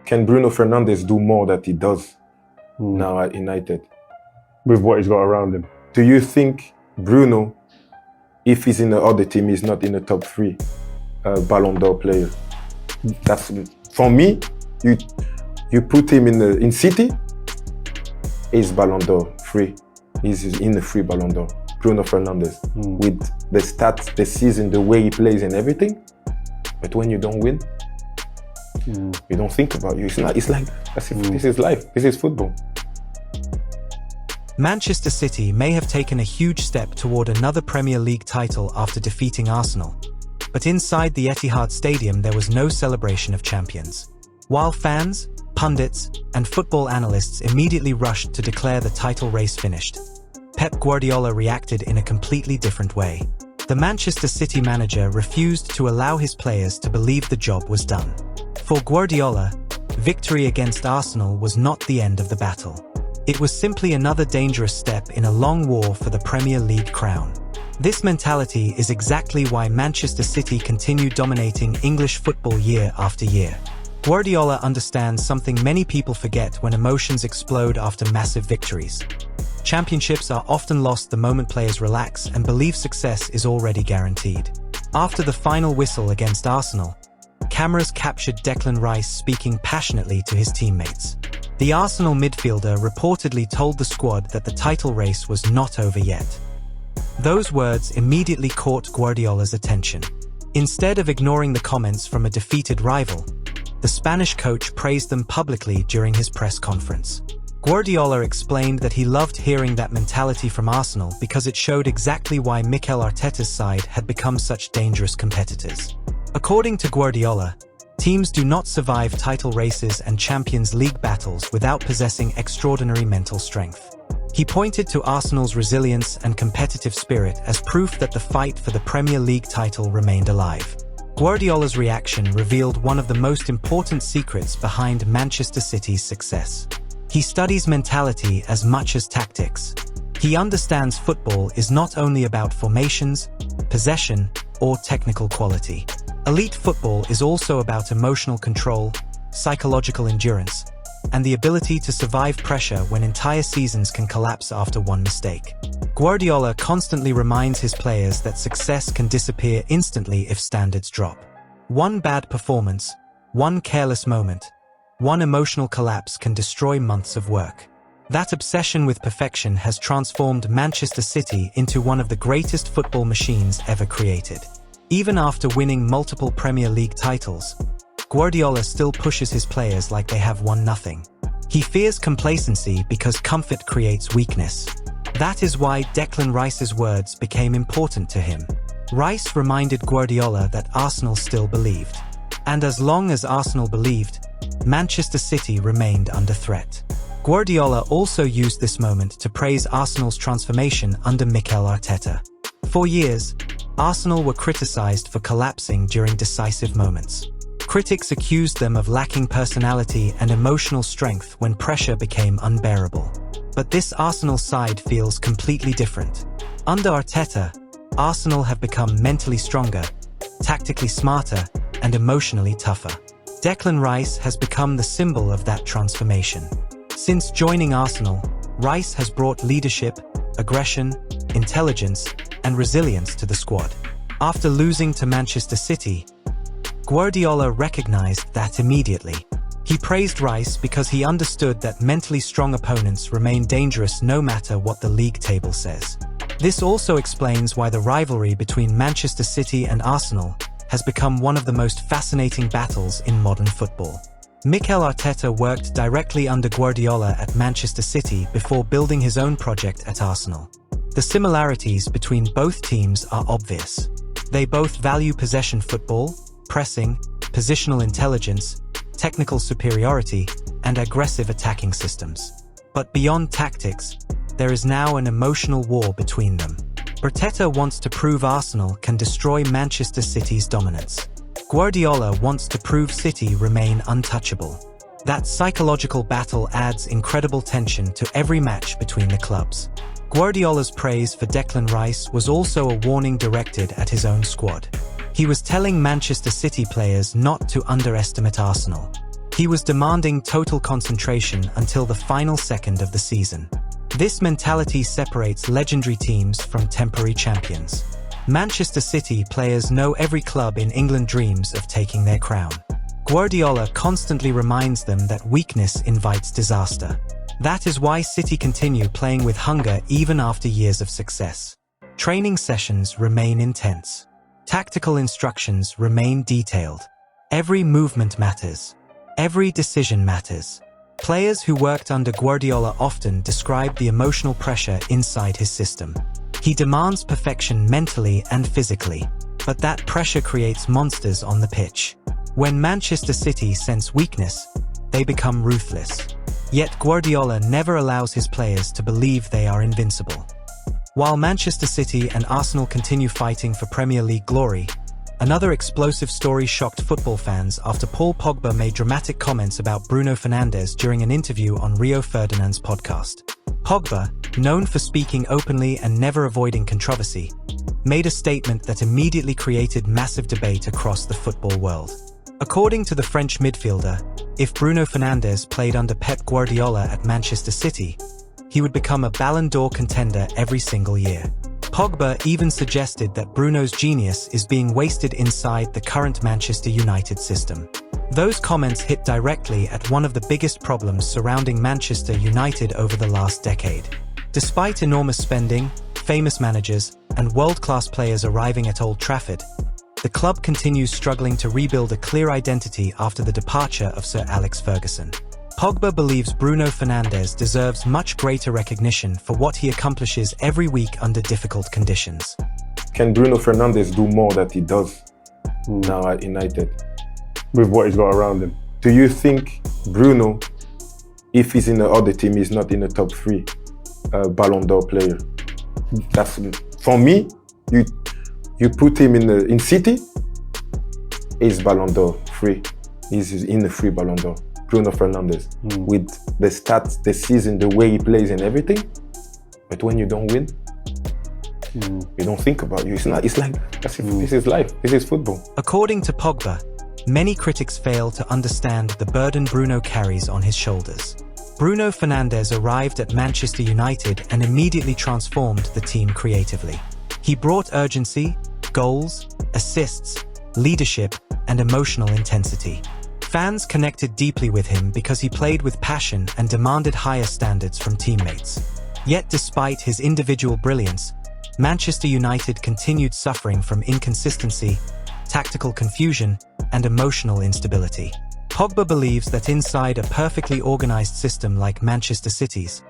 can Bruno Fernandes do more that he does now at United? With what he's got around him. Do you think Bruno, if he's in the other team, is not in the top 3 Ballon d'Or player? That's, for me, you put him in City, he's Ballon d'Or free. He's in the free Ballon d'Or. Bruno Fernandes, with the stats, the season, the way he plays and everything. But when you don't win, you don't think about you. It's like this is life. This is football. Manchester City may have taken a huge step toward another Premier League title after defeating Arsenal. But inside the Etihad Stadium, there was no celebration of champions. While fans, pundits, and football analysts immediately rushed to declare the title race finished, Pep Guardiola reacted in a completely different way. The Manchester City manager refused to allow his players to believe the job was done. For Guardiola, victory against Arsenal was not the end of the battle. It was simply another dangerous step in a long war for the Premier League crown. This mentality is exactly why Manchester City continue dominating English football year after year. Guardiola understands something many people forget when emotions explode after massive victories. Championships are often lost the moment players relax and believe success is already guaranteed. After the final whistle against Arsenal, cameras captured Declan Rice speaking passionately to his teammates. The Arsenal midfielder reportedly told the squad that the title race was not over yet. Those words immediately caught Guardiola's attention. Instead of ignoring the comments from a defeated rival, the Spanish coach praised them publicly during his press conference. Guardiola explained that he loved hearing that mentality from Arsenal because it showed exactly why Mikel Arteta's side had become such dangerous competitors. According to Guardiola, teams do not survive title races and Champions League battles without possessing extraordinary mental strength. He pointed to Arsenal's resilience and competitive spirit as proof that the fight for the Premier League title remained alive. Guardiola's reaction revealed one of the most important secrets behind Manchester City's success. He studies mentality as much as tactics. He understands football is not only about formations, possession, or technical quality. Elite football is also about emotional control, psychological endurance, and the ability to survive pressure when entire seasons can collapse after one mistake. Guardiola constantly reminds his players that success can disappear instantly if standards drop. One bad performance, one careless moment, one emotional collapse can destroy months of work. That obsession with perfection has transformed Manchester City into one of the greatest football machines ever created. Even after winning multiple Premier League titles, Guardiola still pushes his players like they have won nothing. He fears complacency because comfort creates weakness. That is why Declan Rice's words became important to him. Rice reminded Guardiola that Arsenal still believed. And as long as Arsenal believed, Manchester City remained under threat. Guardiola also used this moment to praise Arsenal's transformation under Mikel Arteta. For years, Arsenal were criticized for collapsing during decisive moments. Critics accused them of lacking personality and emotional strength when pressure became unbearable. But this Arsenal side feels completely different. Under Arteta, Arsenal have become mentally stronger, tactically smarter, and emotionally tougher. Declan Rice has become the symbol of that transformation. Since joining Arsenal, Rice has brought leadership, aggression, intelligence, and resilience to the squad. After losing to Manchester City, Guardiola recognized that immediately. He praised Rice because he understood that mentally strong opponents remain dangerous no matter what the league table says. This also explains why the rivalry between Manchester City and Arsenal has become one of the most fascinating battles in modern football. Mikel Arteta worked directly under Guardiola at Manchester City before building his own project at Arsenal. The similarities between both teams are obvious. They both value possession football, pressing, positional intelligence, technical superiority, and aggressive attacking systems. But beyond tactics, there is now an emotional war between them. Arteta wants to prove Arsenal can destroy Manchester City's dominance. Guardiola wants to prove City remain untouchable. That psychological battle adds incredible tension to every match between the clubs. Guardiola's praise for Declan Rice was also a warning directed at his own squad. He was telling Manchester City players not to underestimate Arsenal. He was demanding total concentration until the final second of the season. This mentality separates legendary teams from temporary champions. Manchester City players know every club in England dreams of taking their crown. Guardiola constantly reminds them that weakness invites disaster. That is why City continue playing with hunger even after years of success. Training sessions remain intense. Tactical instructions remain detailed. Every movement matters. Every decision matters. Players who worked under Guardiola often describe the emotional pressure inside his system. He demands perfection mentally and physically, but that pressure creates monsters on the pitch. When Manchester City sense weakness, they become ruthless. Yet Guardiola never allows his players to believe they are invincible. While Manchester City and Arsenal continue fighting for Premier League glory, another explosive story shocked football fans after Paul Pogba made dramatic comments about Bruno Fernandes during an interview on Rio Ferdinand's podcast. Pogba, known for speaking openly and never avoiding controversy, made a statement that immediately created massive debate across the football world. According to the French midfielder, if Bruno Fernandes played under Pep Guardiola at Manchester City, he would become a Ballon d'Or contender every single year. Pogba even suggested that Bruno's genius is being wasted inside the current Manchester United system. Those comments hit directly at one of the biggest problems surrounding Manchester United over the last decade. Despite enormous spending, famous managers, and world-class players arriving at Old Trafford, the club continues struggling to rebuild a clear identity after the departure of Sir Alex Ferguson. Pogba believes Bruno Fernandes deserves much greater recognition for what he accomplishes every week under difficult conditions. Can Bruno Fernandes do more than he does now at United? With what he's got around him. Do you think Bruno, if he's in the other team, is not in the top 3 Ballon d'Or player? That's, for me, you put him in City, he's Ballon d'Or free. He's in the free Ballon d'Or. Bruno Fernandes, with the stats, the season, the way he plays and everything. But when you don't win, you don't think about you. It's like, this is life, this is football. According to Pogba, many critics fail to understand the burden Bruno carries on his shoulders. Bruno Fernandes arrived at Manchester United and immediately transformed the team creatively. He brought urgency, goals, assists, leadership, and emotional intensity. Fans connected deeply with him because he played with passion and demanded higher standards from teammates. Yet despite his individual brilliance, Manchester United continued suffering from inconsistency, tactical confusion, and emotional instability. Pogba believes that inside a perfectly organized system like Manchester City's,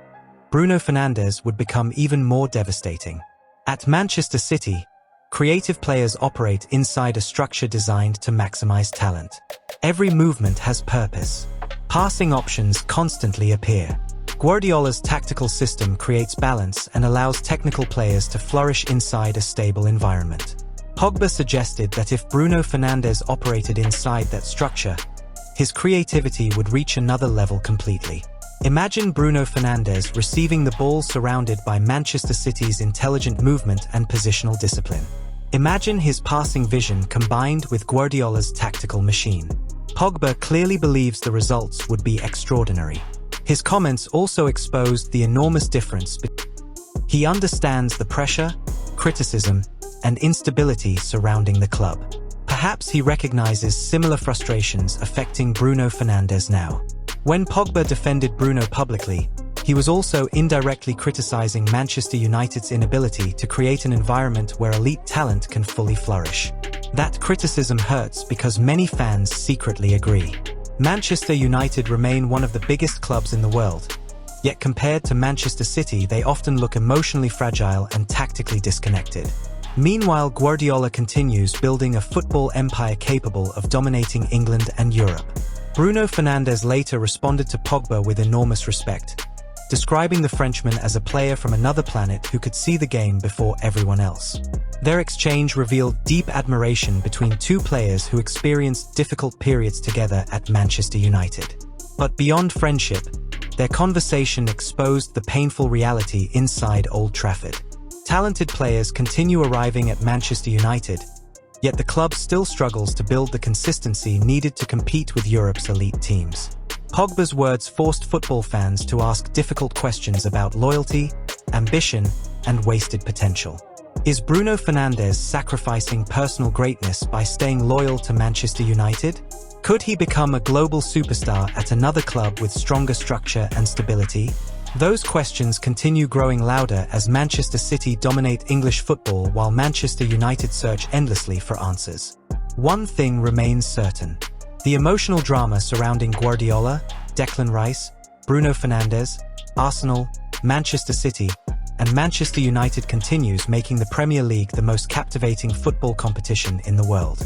Bruno Fernandes would become even more devastating. At Manchester City, creative players operate inside a structure designed to maximize talent. Every movement has purpose. Passing options constantly appear. Guardiola's tactical system creates balance and allows technical players to flourish inside a stable environment. Pogba suggested that if Bruno Fernandes operated inside that structure, his creativity would reach another level completely. Imagine Bruno Fernandes receiving the ball surrounded by Manchester City's intelligent movement and positional discipline. Imagine his passing vision combined with Guardiola's tactical machine. Pogba clearly believes the results would be extraordinary. His comments also exposed the enormous difference. He understands the pressure, criticism, and instability surrounding the club. Perhaps he recognizes similar frustrations affecting Bruno Fernandes now. When Pogba defended Bruno publicly, he was also indirectly criticizing Manchester United's inability to create an environment where elite talent can fully flourish. That criticism hurts because many fans secretly agree. Manchester United remain one of the biggest clubs in the world, yet compared to Manchester City, they often look emotionally fragile and tactically disconnected. Meanwhile, Guardiola continues building a football empire capable of dominating England and Europe. Bruno Fernandes later responded to Pogba with enormous respect, describing the Frenchman as a player from another planet who could see the game before everyone else. Their exchange revealed deep admiration between two players who experienced difficult periods together at Manchester United. But beyond friendship, their conversation exposed the painful reality inside Old Trafford. Talented players continue arriving at Manchester United, Yet the club still struggles to build the consistency needed to compete with Europe's elite teams. Pogba's words forced football fans to ask difficult questions about loyalty, ambition, and wasted potential. Is Bruno Fernandes sacrificing personal greatness by staying loyal to Manchester United? Could he become a global superstar at another club with stronger structure and stability? Those questions continue growing louder as Manchester City dominate English football while Manchester United search endlessly for answers. One thing remains certain. The emotional drama surrounding Guardiola, Declan Rice, Bruno Fernandes, Arsenal, Manchester City, and Manchester United continues, making the Premier League the most captivating football competition in the world.